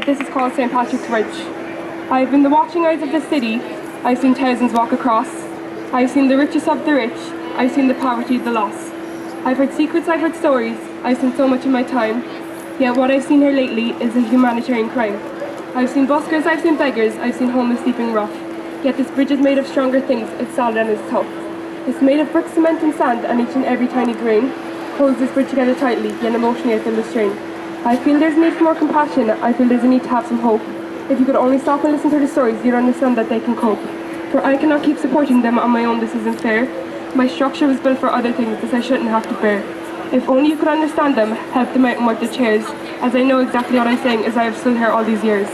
This is called St. Patrick's Ridge. I've been the watching eyes of the city. I've seen thousands walk across. I've seen the richest of the rich. I've seen the poverty, the loss. I've heard secrets, I've heard stories. I've seen so much in my time. Yet what I've seen here lately is a humanitarian crime. I've seen buskers, I've seen beggars, I've seen homeless sleeping rough. Yet this bridge is made of stronger things. It's solid and it's tough. It's made of brick, cement and sand, and each and every tiny grain holds this bridge together tightly, yet emotionally I feel the strain. I feel there's a need for more compassion. I feel there's a need to have some hope. If you could only stop and listen to the stories, you'd understand that they can cope. For I cannot keep supporting them on my own, this isn't fair. My structure was built for other things, this I shouldn't have to bear. If only you could understand them, help them out and wipe the chairs, as I know exactly what I'm saying, as I have stood here all these years.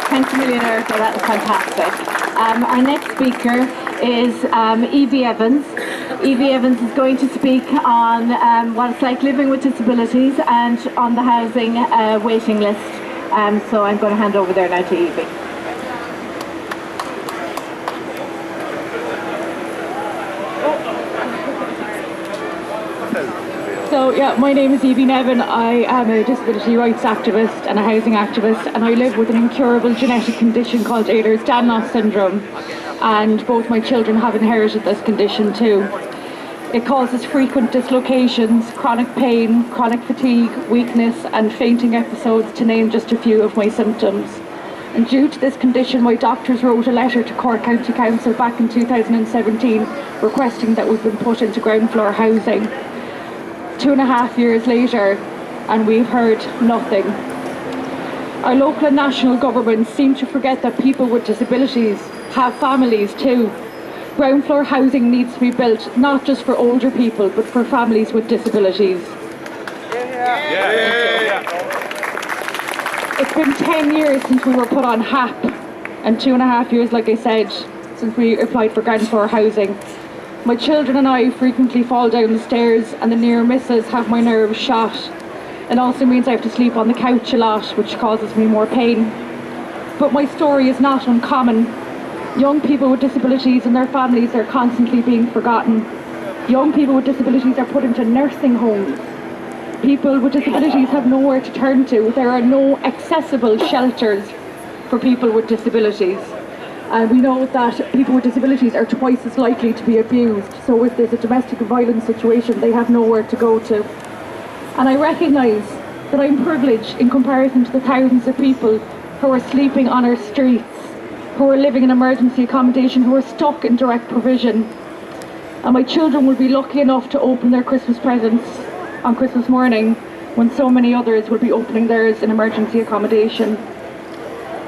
Thanks a million, Erica, that was fantastic. Our next speaker is Evie Evans. Evie Evans is going to speak on what it's like living with disabilities and on the housing waiting list. So I'm going to hand over there now to Evie. So yeah, my name is Evie Nevin. I am a disability rights activist and a housing activist, and I live with an incurable genetic condition called Ehlers-Danlos syndrome, and both my children have inherited this condition too. It causes frequent dislocations, chronic pain, chronic fatigue, weakness and fainting episodes, to name just a few of my symptoms. And due to this condition, my doctors wrote a letter to Cork County Council back in 2017 requesting that we've been put into ground floor housing. 2.5 years later, and we've heard nothing. Our local and national governments seem to forget that people with disabilities have families too. Ground floor housing needs to be built not just for older people, but for families with disabilities. It's been 10 years since we were put on HAP, and 2.5 years, like I said, since we applied for ground floor housing. My children and I frequently fall down the stairs, and the near misses have my nerves shot. It also means I have to sleep on the couch a lot, which causes me more pain. But my story is not uncommon. Young people with disabilities and their families are constantly being forgotten. Young people with disabilities are put into nursing homes. People with disabilities have nowhere to turn to. There are no accessible shelters for people with disabilities. And we know that people with disabilities are twice as likely to be abused. So if there's a domestic violence situation, they have nowhere to go to. And I recognise that I'm privileged in comparison to the thousands of people who are sleeping on our streets, who are living in emergency accommodation, who are stuck in direct provision. And my children will be lucky enough to open their Christmas presents on Christmas morning, when so many others will be opening theirs in emergency accommodation.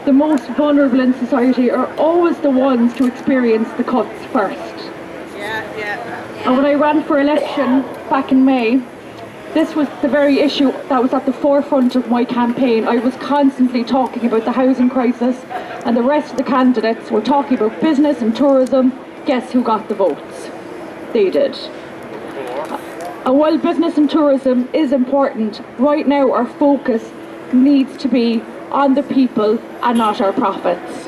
The most vulnerable in society are always the ones to experience the cuts first. And when I ran for election back in May, this was the very issue that was at the forefront of my campaign. I was constantly talking about the housing crisis, and the rest of the candidates were talking about business and tourism. Guess who got the votes? They did. And while business and tourism is important, right now our focus needs to be on the people and not our profits.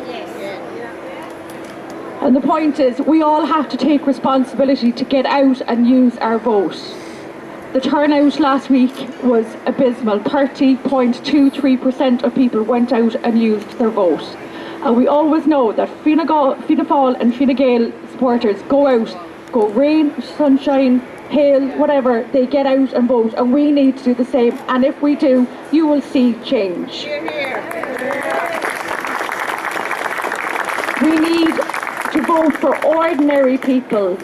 And the point is, we all have to take responsibility to get out and use our vote. The turnout last week was abysmal. 30.23% of people went out and used their vote. And we always know that Fianna Fáil and Fine Gael supporters go out, go rain, sunshine, hail, whatever, they get out and vote, and we need to do the same. And if we do, you will see change. We need to vote for ordinary people.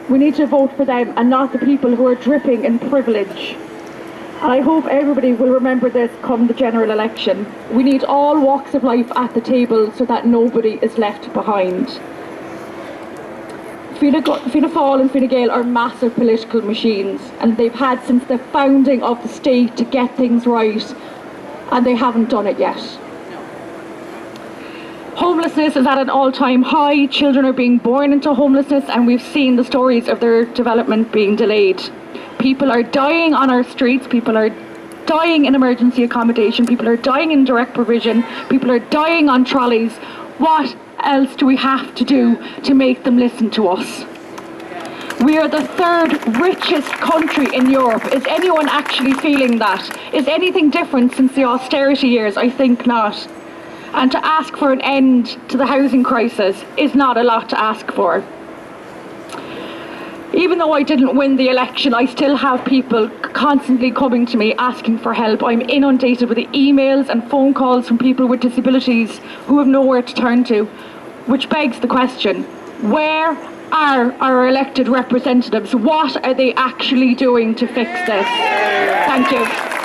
We need to vote for them and not the people who are dripping in privilege. And I hope everybody will remember this come the general election. We need all walks of life at the table so that nobody is left behind. Fianna Fáil and Fine Gael are massive political machines, and they've had since the founding of the state to get things right, and they haven't done it yet. Homelessness is at an all-time high. Children are being born into homelessness, and we've seen the stories of their development being delayed. People are dying on our streets, people are dying in emergency accommodation, people are dying in direct provision, people are dying on trolleys. What else do we have to do to make them listen to us? We are the third richest country in Europe. Is anyone actually feeling that? Is anything different since the austerity years? I think not. And to ask for an end to the housing crisis is not a lot to ask for. Even though I didn't win the election, I still have people constantly coming to me asking for help. I'm inundated with emails and phone calls from people with disabilities who have nowhere to turn to, which begs the question, where are our elected representatives? What are they actually doing to fix this? Thank you.